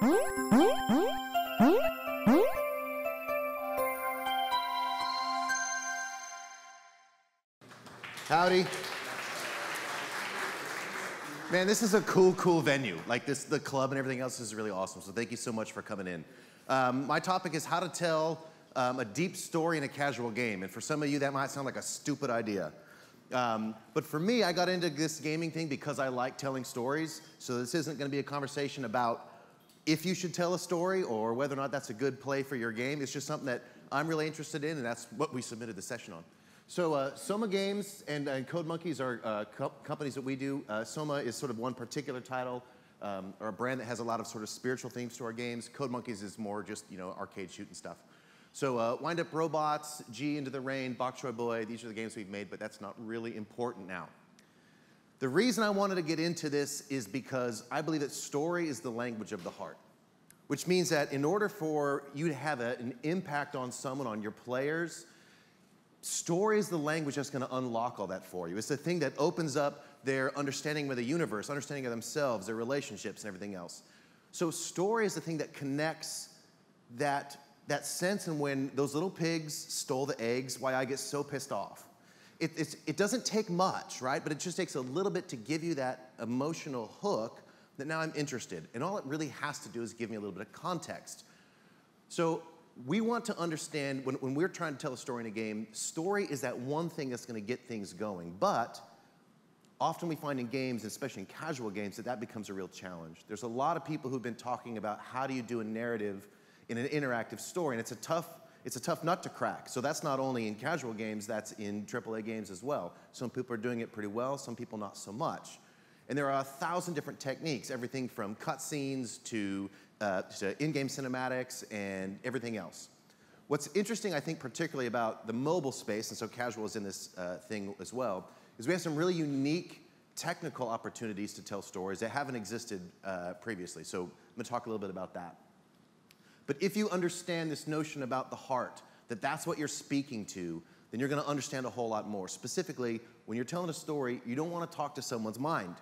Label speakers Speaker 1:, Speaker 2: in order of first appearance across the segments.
Speaker 1: Howdy. Man, this is a cool venue. Like this, the club and everything else is really awesome. So thank you so much for coming in. My topic is how to tell a deep story in a casual game. And for some of you, that might sound like a stupid idea. But for me, I got into this gaming thing because I like telling stories. So this isn't going to be a conversation about if you should tell a story or whether or not that's a good play for your game. It's just something that I'm really interested in, and that's what we submitted the session on. So Soma Games and Code Monkeys are companies that we do. Soma is sort of one particular title or a brand that has a lot of sort of spiritual themes to our games. Code Monkeys is more just, you know, arcade shooting stuff. So Wind Up Robots, G Into the Rain, Bok Choy Boy, these are the games we've made, but that's not really important now. The reason I wanted to get into this is because I believe that story is the language of the heart, which means that in order for you to have an impact on someone, on your players, story is the language that's going to unlock all that for you. It's the thing that opens up their understanding of the universe, understanding of themselves, their relationships, and everything else. So story is the thing that connects that sense, and when those little pigs stole the eggs, why I get so pissed off. It doesn't take much, right? But it just takes a little bit to give you that emotional hook that now I'm interested. And all it really has to do is give me a little bit of context. So we want to understand, when we're trying to tell a story in a game, story is that one thing that's going to get things going. But often we find in games, especially in casual games, that becomes a real challenge. There's a lot of people who've been talking about how do you do a narrative in an interactive story, and it's a tough nut to crack. So that's not only in casual games, that's in AAA games as well. Some people are doing it pretty well, some people not so much. And there are 1,000 different techniques, everything from cutscenes to in-game cinematics and everything else. What's interesting, I think, particularly about the mobile space, and so casual is in this thing as well, is we have some really unique technical opportunities to tell stories that haven't existed previously. So I'm going to talk a little bit about that. But if you understand this notion about the heart, that that's what you're speaking to, then you're going to understand a whole lot more. Specifically, when you're telling a story, you don't want to talk to someone's mind.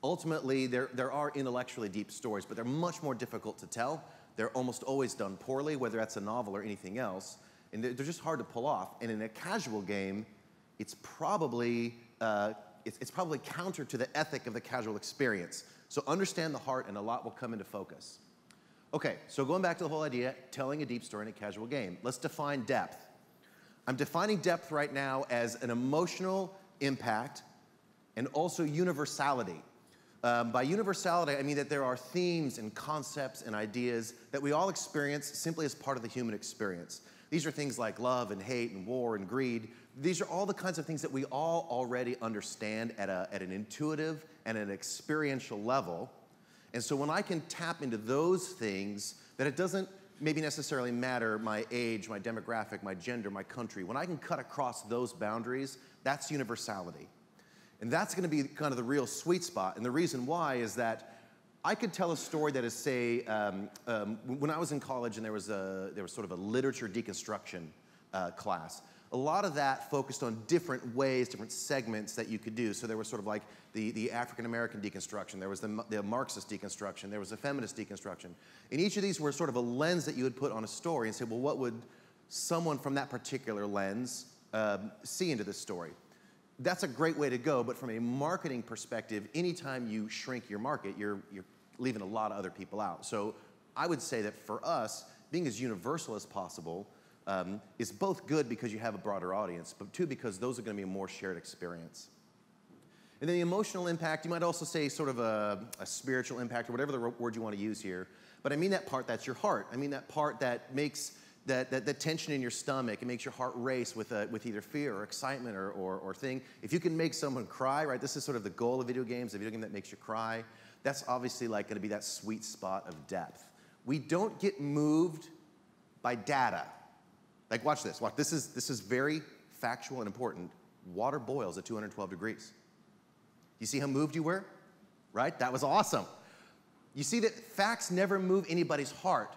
Speaker 1: Ultimately, there are intellectually deep stories, but they're much more difficult to tell. They're almost always done poorly, whether that's a novel or anything else, and they're just hard to pull off. And in a casual game, it's probably counter to the ethic of the casual experience. So understand the heart, and a lot will come into focus. Okay, so going back to the whole idea, telling a deep story in a casual game. Let's define depth. I'm defining depth right now as an emotional impact and also universality. By universality, I mean that there are themes and concepts and ideas that we all experience simply as part of the human experience. These are things like love and hate and war and greed. These are all the kinds of things that we all already understand at an intuitive and an experiential level. And so when I can tap into those things, that it doesn't maybe necessarily matter my age, my demographic, my gender, my country, when I can cut across those boundaries, that's universality. And that's going to be kind of the real sweet spot. And the reason why is that I could tell a story that is, say, when I was in college and there was sort of a literature deconstruction class. A lot of that focused on different ways, different segments that you could do. So there was sort of like the African-American deconstruction, there was the Marxist deconstruction, there was the feminist deconstruction. And each of these were sort of a lens that you would put on a story and say, well, what would someone from that particular lens see into this story? That's a great way to go, but from a marketing perspective, anytime you shrink your market, you're leaving a lot of other people out. So I would say that for us, being as universal as possible is both good because you have a broader audience, but two, because those are going to be a more shared experience. And then the emotional impact, you might also say sort of a spiritual impact, or whatever the word you want to use here. But I mean that part that's your heart. I mean that part that makes that tension in your stomach. It makes your heart race with either fear or excitement or thing. If you can make someone cry, right? This is sort of the goal of video games, a video game that makes you cry. That's obviously like going to be that sweet spot of depth. We don't get moved by data. Like, watch this. Watch. This is very factual and important. Water boils at 212 degrees. You see how moved you were? Right? That was awesome. You see that facts never move anybody's heart.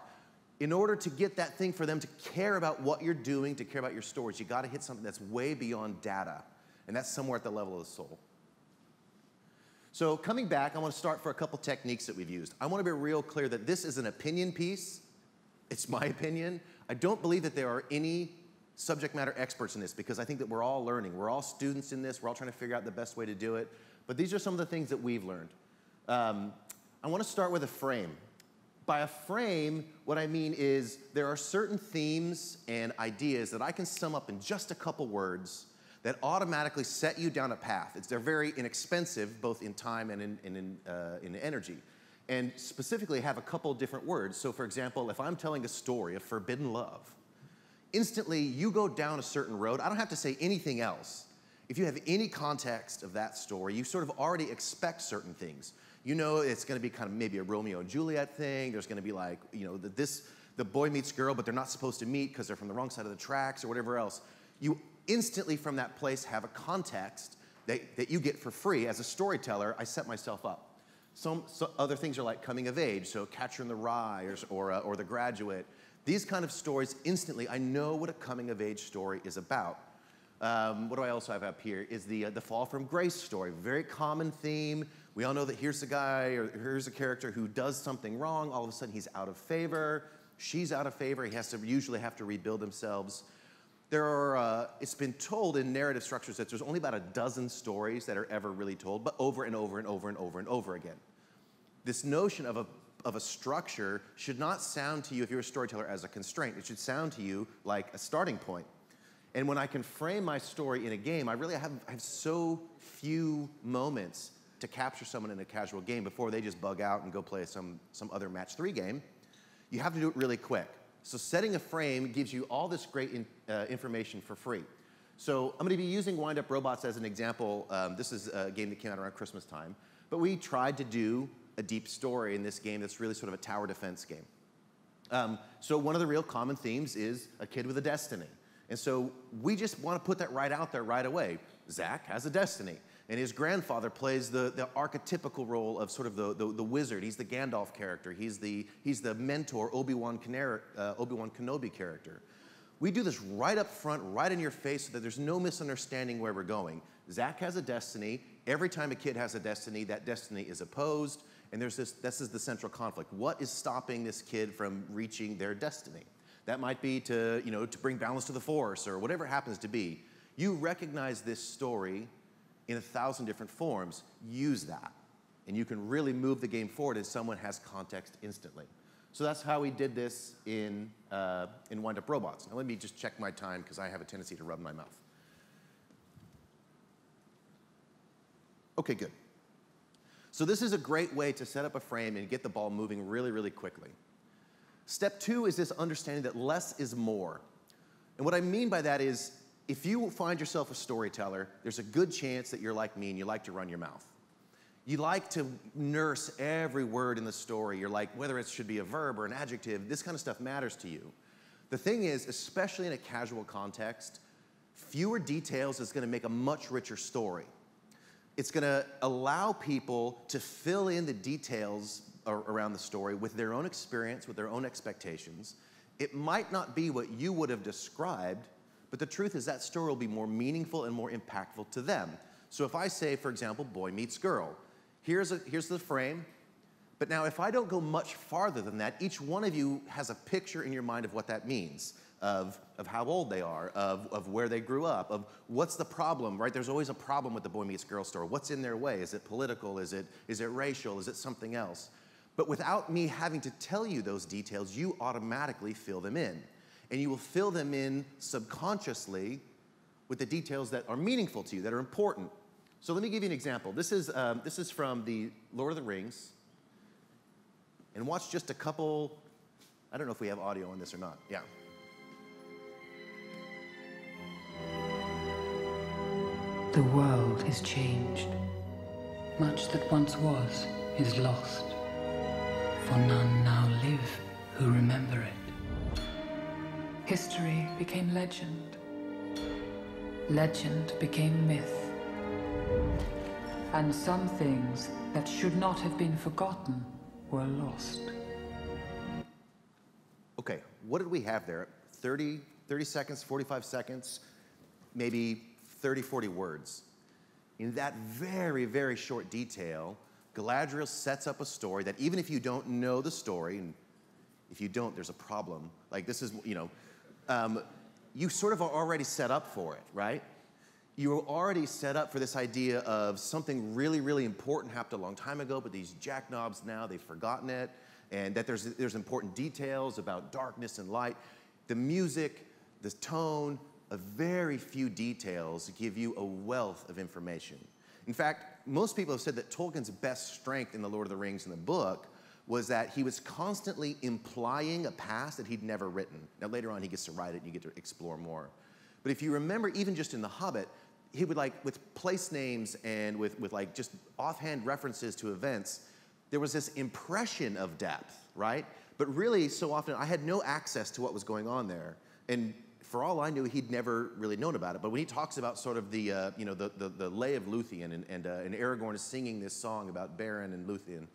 Speaker 1: In order to get that thing for them to care about what you're doing, to care about your stories, you got to hit something that's way beyond data. And that's somewhere at the level of the soul. So coming back, I want to start for a couple techniques that we've used. I want to be real clear that this is an opinion piece. It's my opinion. I don't believe that there are any subject matter experts in this because I think that we're all learning. We're all students in this. We're all trying to figure out the best way to do it. But these are some of the things that we've learned. I want to start with a frame. By a frame, what I mean is there are certain themes and ideas that I can sum up in just a couple words that automatically set you down a path. They're very inexpensive, both in time and in energy. And specifically have a couple different words. So for example, if I'm telling a story of forbidden love, instantly you go down a certain road. I don't have to say anything else. If you have any context of that story, you sort of already expect certain things. You know it's going to be kind of maybe a Romeo and Juliet thing. There's going to be like, you know, the boy meets girl, but they're not supposed to meet because they're from the wrong side of the tracks or whatever else. You instantly from that place have a context that you get for free. As a storyteller, I set myself up. Some other things are like coming of age, so Catcher in the Rye or The Graduate. These kind of stories, instantly, I know what a coming of age story is about. What do I also have up here is the fall from grace story. Very common theme. We all know that here's a guy or here's a character who does something wrong. All of a sudden, he's out of favor. She's out of favor. He has to usually have to rebuild themselves. There are, it's been told in narrative structures that there's only about a dozen stories that are ever really told, but over and over and over and over and over again. This notion of a structure should not sound to you, if you're a storyteller, as a constraint. It should sound to you like a starting point. And when I can frame my story in a game, I really have so few moments to capture someone in a casual game before they just bug out and go play some other match 3 game. You have to do it really quick. So setting a frame gives you all this great information for free. So I'm going to be using Wind Up Robots as an example. This is a game that came out around Christmas time. But we tried to do a deep story in this game that's really sort of a tower defense game. So one of the real common themes is a kid with a destiny. And so we just want to put that right out there right away. Zach has a destiny. And his grandfather plays the archetypical role of sort of the wizard. He's the Gandalf character. He's the mentor, Obi-Wan Kenobi character. We do this right up front, right in your face, so that there's no misunderstanding where we're going. Zach has a destiny. Every time a kid has a destiny, that destiny is opposed. And this is the central conflict. What is stopping this kid from reaching their destiny? That might be to bring balance to the force or whatever it happens to be. You recognize this story in 1,000 different forms. Use that. And you can really move the game forward as someone has context instantly. So that's how we did this in Wind Up Robots. Now let me just check my time because I have a tendency to rub my mouth. Okay, good. So this is a great way to set up a frame and get the ball moving really, really quickly. Step 2 is this understanding that less is more. And what I mean by that is, if you find yourself a storyteller, there's a good chance that you're like me and you like to run your mouth. You like to nurse every word in the story. You're like, whether it should be a verb or an adjective, this kind of stuff matters to you. The thing is, especially in a casual context, fewer details is going to make a much richer story. It's going to allow people to fill in the details around the story with their own experience, with their own expectations. It might not be what you would have described, but the truth is that story will be more meaningful and more impactful to them. So if I say, for example, boy meets girl, here's the frame, but now if I don't go much farther than that, each one of you has a picture in your mind of what that means, of how old they are, of where they grew up, of what's the problem, right? There's always a problem with the boy meets girl story. What's in their way? Is it political? Is it racial? Is it something else? But without me having to tell you those details, you automatically fill them in. And you will fill them in subconsciously with the details that are meaningful to you, that are important. So let me give you an example. This is from the Lord of the Rings. And watch just a couple, I don't know if we have audio on this or not. Yeah.
Speaker 2: The world is changed. Much that once was is lost. For none now live who remember it. History became legend. Legend became myth. And some things that should not have been forgotten were lost.
Speaker 1: Okay, what did we have there? 30 seconds, 45 seconds, maybe 30, 40 words. in that very, very short detail, Galadriel sets up a story that even if you don't know the story, and if you don't, there's a problem. Like this is, you sort of are already set up for it, right? You were already set up for this idea of something really, really important happened a long time ago, but these jackknobs now, they've forgotten it, and that there's important details about darkness and light. The music, the tone, a very few details give you a wealth of information. In fact, most people have said that Tolkien's best strength in The Lord of the Rings in the book was that he was constantly implying a past that he'd never written. Now later on he gets to write it and you get to explore more. But if you remember, even just in The Hobbit, he would with place names and with just offhand references to events, there was this impression of depth, right? But really, so often, I had no access to what was going on there. And for all I knew, he'd never really known about it. But when he talks about sort of the lay of Luthien and Aragorn is singing this song about Beren and Luthien,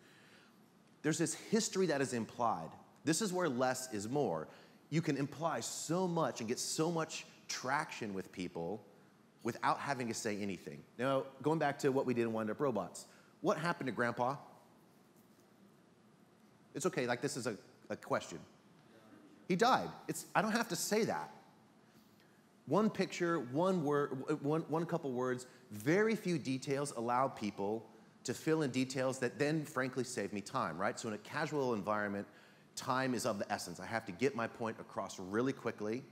Speaker 1: there's this history that is implied. This is where less is more. You can imply so much and get so much traction with people without having to say anything. Now, going back to what we did in Wind Up Robots, what happened to Grandpa? It's okay, this is a question. He died. I don't have to say that. One picture, one word, one couple words, very few details allow people to fill in details that then frankly save me time, right? So in a casual environment, time is of the essence. I have to get my point across really quickly.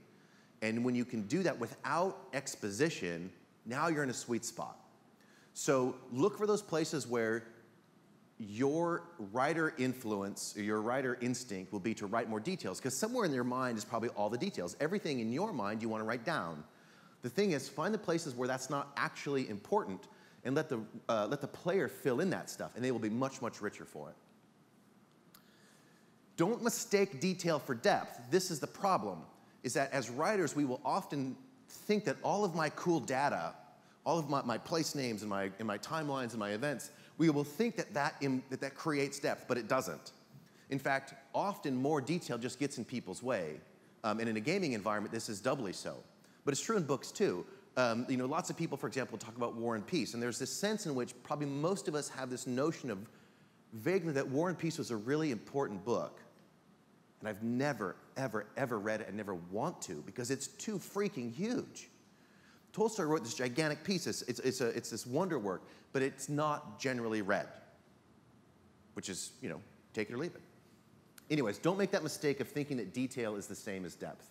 Speaker 1: And when you can do that without exposition, now you're in a sweet spot. So look for those places where your writer influence or your writer instinct will be to write more details, because somewhere in your mind is probably all the details. Everything in your mind you want to write down. The thing is, find the places where that's not actually important and let the player fill in that stuff, and they will be much, much richer for it. Don't mistake detail for depth. This is the problem, is that as writers, we will often think that all of my cool data, all of my place names and my timelines and my events, we will think that creates depth, but it doesn't. In fact, often more detail just gets in people's way. And in a gaming environment, this is doubly so. But it's true in books too. Lots of people, for example, talk about War and Peace, and there's this sense in which probably most of us have this notion of vaguely that War and Peace was a really important book. And I've never, ever, ever read it and never want to because it's too freaking huge. Tolstoy wrote this gigantic piece. It's this wonder work, but it's not generally read, which is, take it or leave it. Anyways, don't make that mistake of thinking that detail is the same as depth.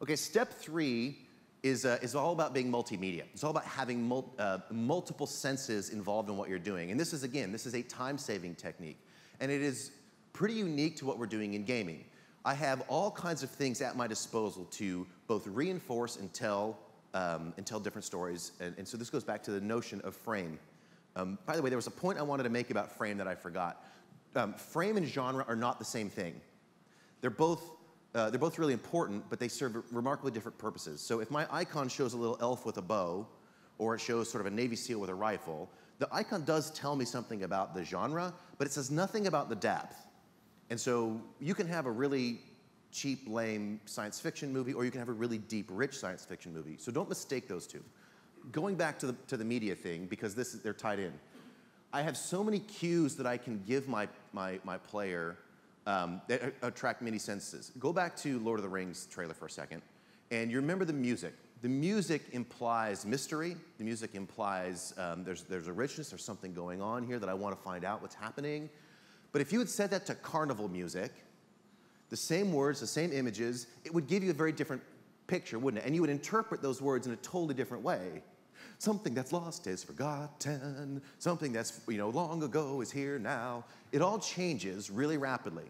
Speaker 1: Okay, step 3 is all about being multimedia. It's all about having multiple senses involved in what you're doing. And this is a time-saving technique. And it is pretty unique to what we're doing in gaming. I have all kinds of things at my disposal to both reinforce and tell different stories. And so this goes back to the notion of frame. By the way, there was a point I wanted to make about frame that I forgot. Frame and genre are not the same thing. They're both really important, but they serve remarkably different purposes. So if my icon shows a little elf with a bow, or it shows sort of a Navy SEAL with a rifle, the icon does tell me something about the genre, but it says nothing about the depth. And so you can have a really cheap, lame science fiction movie, or you can have a really deep, rich science fiction movie. So don't mistake those two. Going back to the media thing, because they're tied in. I have so many cues that I can give my player that attract many senses. Go back to Lord of the Rings trailer for a second, and you remember the music. The music implies mystery. The music implies there's a richness, there's something going on here that I want to find out what's happening. But if you had said that to carnival music, the same words, the same images, it would give you a very different picture, wouldn't it? And you would interpret those words in a totally different way. Something that's lost is forgotten. Something that's long ago is here now. It all changes really rapidly.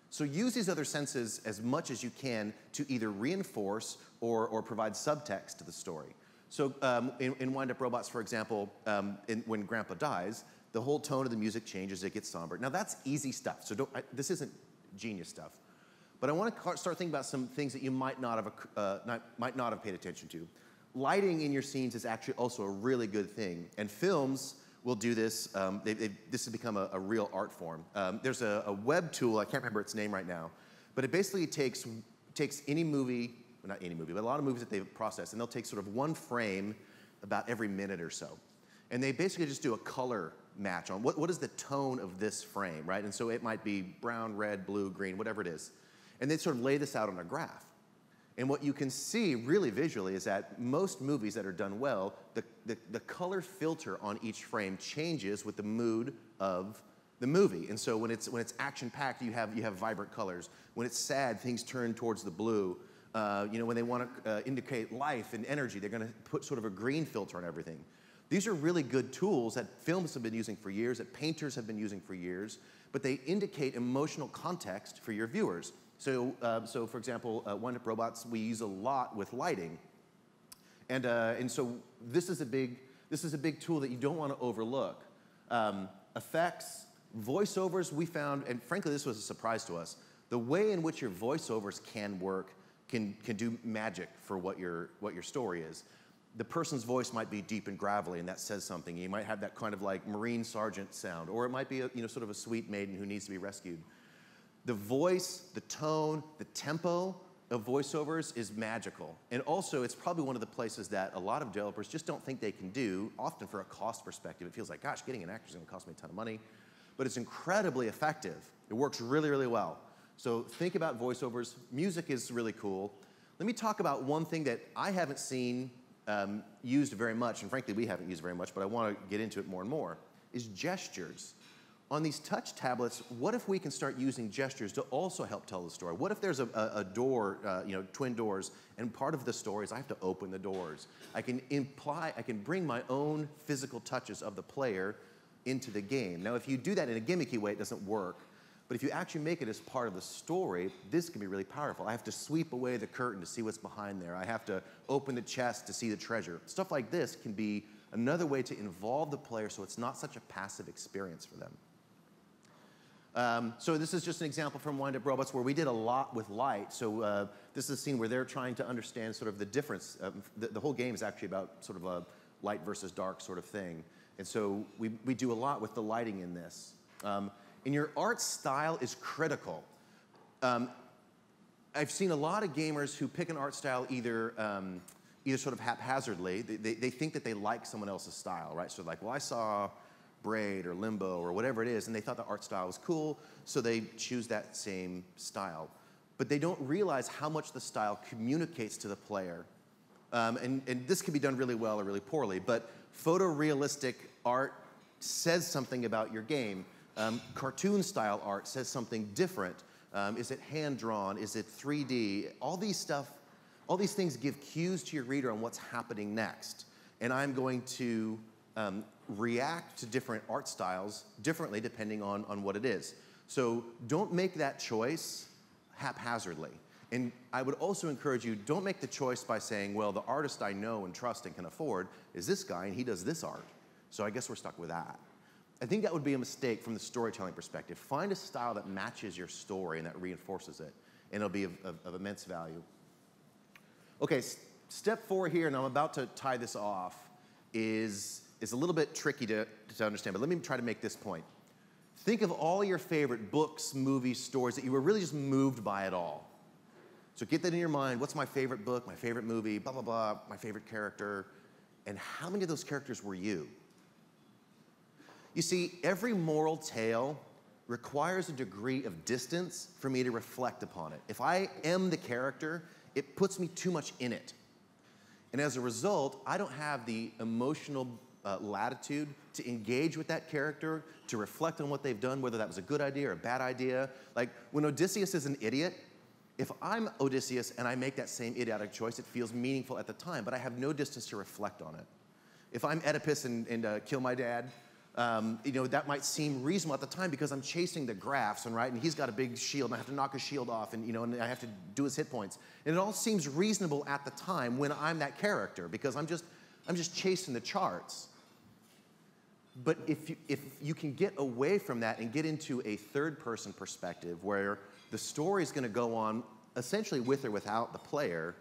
Speaker 1: So use these other senses as much as you can to either reinforce or provide subtext to the story. So in Wind Up Robots, for example, when Grandpa dies, the whole tone of the music changes, it gets somber. Now that's easy stuff, so this isn't genius stuff. But I want to start thinking about some things that you might not have paid attention to. Lighting in your scenes is actually also a really good thing, and films will do this. This has become a real art form. There's a web tool, I can't remember its name right now, but it basically takes any movie, well, not any movie, but a lot of movies that they've processed, and they'll take sort of one frame about every minute or so. And they basically just do a color match on what is the tone of this frame, right? And so it might be brown, red, blue, green, whatever it is. And they sort of lay this out on a graph. And what you can see really visually is that most movies that are done well, the color filter on each frame changes with the mood of the movie. And so when it's action-packed, you have vibrant colors. When it's sad, things turn towards the blue. When they want to indicate life and energy, they're going to put sort of a green filter on everything. These are really good tools that films have been using for years, that painters have been using for years, but they indicate emotional context for your viewers. So for example, Wind Up Robots, we use a lot with lighting. And so this is a big tool that you don't want to overlook. Effects, voiceovers, we found, and frankly, this was a surprise to us, the way in which your voiceovers can work can do magic for what your story is. The person's voice might be deep and gravelly, and that says something. You might have that kind of like Marine Sergeant sound, or it might be sort of a sweet maiden who needs to be rescued. The voice, the tone, the tempo of voiceovers is magical. And also, it's probably one of the places that a lot of developers just don't think they can do, often for a cost perspective. It feels like, gosh, getting an actor is going to cost me a ton of money. But it's incredibly effective. It works really, really well. So think about voiceovers. Music is really cool. Let me talk about one thing that I haven't seen used very much, and frankly, we haven't used very much, but I want to get into it more and more, is gestures. On these touch tablets, what if we can start using gestures to also help tell the story? What if there's a door, twin doors, and part of the story is I have to open the doors? I can bring my own physical touches of the player into the game. Now, if you do that in a gimmicky way, it doesn't work. But if you actually make it as part of the story, this can be really powerful. I have to sweep away the curtain to see what's behind there. I have to open the chest to see the treasure. Stuff like this can be another way to involve the player so it's not such a passive experience for them. So this is just an example from Wind Up Robots where we did a lot with light. So this is a scene where they're trying to understand sort of the difference. The whole game is actually about sort of a light versus dark sort of thing. And so we do a lot with the lighting in this. And your art style is critical. I've seen a lot of gamers who pick an art style either sort of haphazardly. They think that they like someone else's style, right? So like, well, I saw Braid or Limbo or whatever it is, and they thought the art style was cool, so they choose that same style. But they don't realize how much the style communicates to the player. And this can be done really well or really poorly, but photorealistic art says something about your game. Cartoon style art says something different. Is it hand-drawn? Is it 3D? All these things give cues to your reader on what's happening next. And I'm going to react to different art styles differently depending on what it is. So don't make that choice haphazardly. And I would also encourage you, don't make the choice by saying, well, the artist I know and trust and can afford is this guy, and he does this art. So I guess we're stuck with that. I think that would be a mistake from the storytelling perspective. Find a style that matches your story and that reinforces it, and it'll be of immense value. Okay, step 4 here, and I'm about to tie this off, is a little bit tricky to understand, but let me try to make this point. Think of all your favorite books, movies, stories that you were really just moved by it all. So get that in your mind. What's my favorite book, my favorite movie, blah, blah, blah, my favorite character, and how many of those characters were you? You see, every moral tale requires a degree of distance for me to reflect upon it. If I am the character, it puts me too much in it. And as a result, I don't have the emotional latitude to engage with that character, to reflect on what they've done, whether that was a good idea or a bad idea. Like when Odysseus is an idiot, if I'm Odysseus and I make that same idiotic choice, it feels meaningful at the time, but I have no distance to reflect on it. If I'm Oedipus and kill my dad, that might seem reasonable at the time because I'm chasing the graphs, right? And he's got a big shield, and I have to knock his shield off, and and I have to do his hit points. And it all seems reasonable at the time when I'm that character because I'm just chasing the charts. But if you can get away from that and get into a third-person perspective where the story is going to go on essentially with or without the player,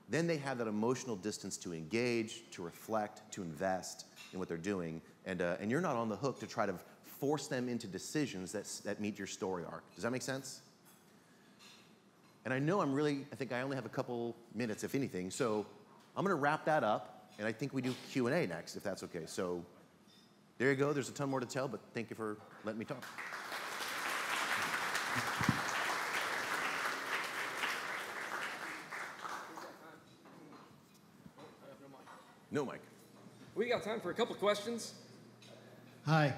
Speaker 1: then they have that emotional distance to engage, to reflect, to invest in what they're doing, and you're not on the hook to try to force them into decisions that meet your story arc. Does that make sense? And I know I think I only have a couple minutes, if anything, so I'm going to wrap that up, and I think we do Q&A next, if that's okay. So There you go. There's a ton more to tell, but thank you for letting me talk. No mic.
Speaker 3: We got time for a couple questions.
Speaker 4: Hi.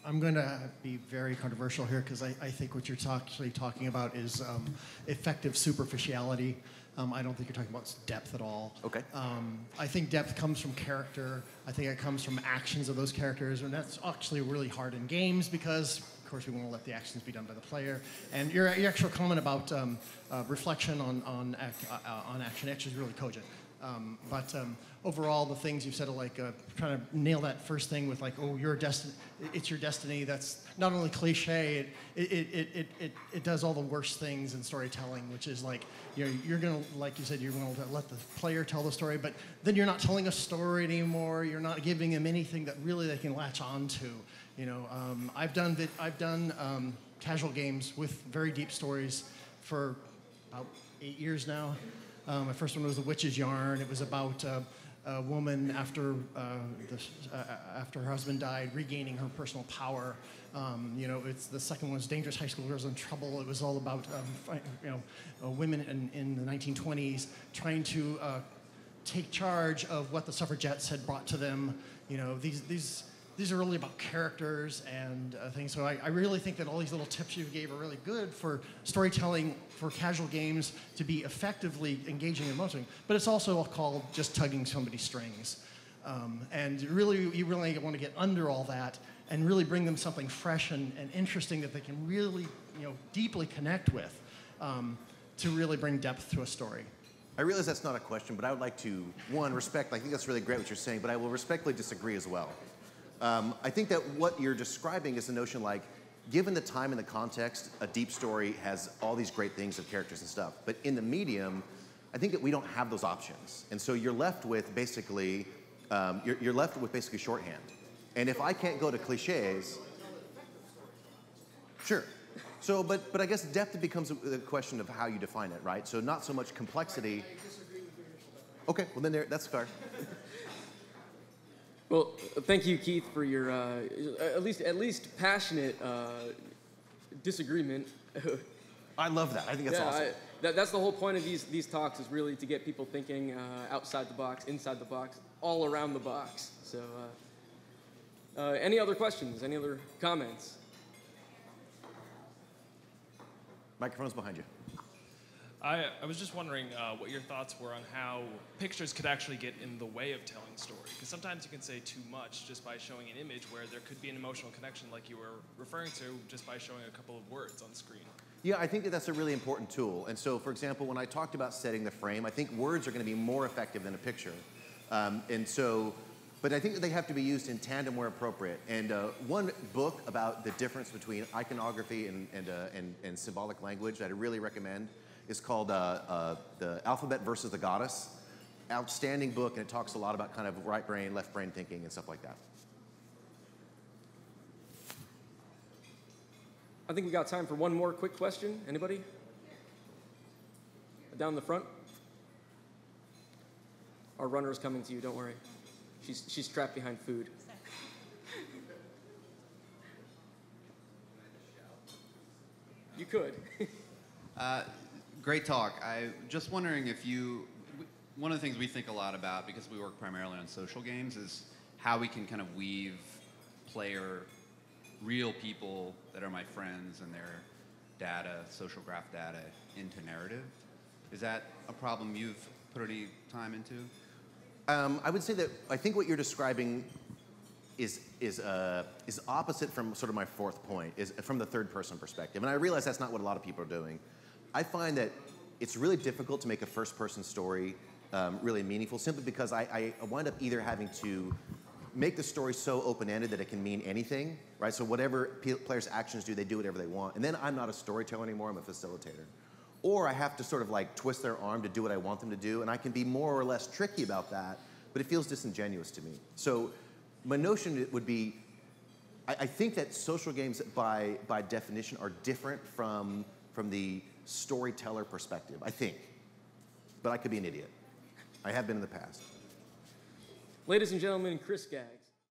Speaker 4: I'm going to be very controversial here because I think what you're actually talking about is effective superficiality. I don't think you're talking about depth at all.
Speaker 1: Okay.
Speaker 4: I think depth comes from character. I think it comes from actions of those characters, and that's actually really hard in games because, of course, we want to let the actions be done by the player. And your actual comment about reflection on action is really cogent. But overall, the things you've said are like trying to nail that first thing with like, oh, it's your destiny. That's not only cliche, it does all the worst things in storytelling, which is like, you're gonna, like you said, you're gonna let the player tell the story, but then you're not telling a story anymore. You're not giving them anything that really they can latch on to. I've done casual games with very deep stories for about 8 years now. My first one was The Witch's Yarn. It was about a woman after her husband died, regaining her personal power. The second one was Dangerous High School Girls in Trouble. It was all about women in the 1920s trying to take charge of what the suffragettes had brought to them. These are really about characters and things. So I really think that all these little tips you gave are really good for storytelling for casual games to be effectively engaging and motivating. But it's also called just tugging somebody's strings. And really, you really want to get under all that and really bring them something fresh and interesting that they can really, deeply connect with to really bring depth to a story.
Speaker 1: I realize that's not a question, but I would like to, one, respect, I think that's really great what you're saying, but I will respectfully disagree as well. I think that what you're describing is the notion like, given the time and the context, a deep story has all these great things of characters and stuff. But in the medium, I think that we don't have those options. And so you're left with basically, you're left with basically shorthand. And if I can't go to cliches, sure. So, but I guess depth becomes a question of how you define it, right? So not so much complexity. Okay, well then that's fair.
Speaker 3: Well, thank you, Keith, for your at least passionate disagreement.
Speaker 1: I love that. I think that's awesome.
Speaker 3: That's the whole point of these talks, is really to get people thinking outside the box, inside the box, all around the box. So, any other questions? Any other comments?
Speaker 1: Microphone's behind you.
Speaker 5: I was just wondering what your thoughts were on how pictures could actually get in the way of telling story. Because sometimes you can say too much just by showing an image where there could be an emotional connection like you were referring to just by showing a couple of words on screen.
Speaker 1: Yeah, I think that that's a really important tool. And so, for example, when I talked about setting the frame, I think words are going to be more effective than a picture. But I think that they have to be used in tandem where appropriate. And one book about the difference between iconography and symbolic language that I really recommend is called The Alphabet versus the Goddess. Outstanding book, and it talks a lot about kind of right brain, left brain thinking and stuff like that.
Speaker 3: I think we got time for one more quick question. Anybody? Down the front. Our runner is coming to you, don't worry. She's trapped behind food. You could.
Speaker 6: Great talk. I'm just wondering if one of the things we think a lot about, because we work primarily on social games, is how we can kind of weave real people that are my friends and their data, social graph data, into narrative. Is that a problem you've put any time into?
Speaker 1: I would say that I think what you're describing is opposite from sort of my fourth point, is from the third person perspective. And I realize that's not what a lot of people are doing. I find that it's really difficult to make a first person story really meaningful, simply because I wind up either having to make the story so open-ended that it can mean anything, right? So whatever players' actions do, they do whatever they want. And then I'm not a storyteller anymore, I'm a facilitator. Or I have to sort of like twist their arm to do what I want them to do, and I can be more or less tricky about that, but it feels disingenuous to me. So my notion would be, I think that social games by definition are different from the storyteller perspective, I think. But I could be an idiot. I have been in the past.
Speaker 3: Ladies and gentlemen, Chris Skaggs.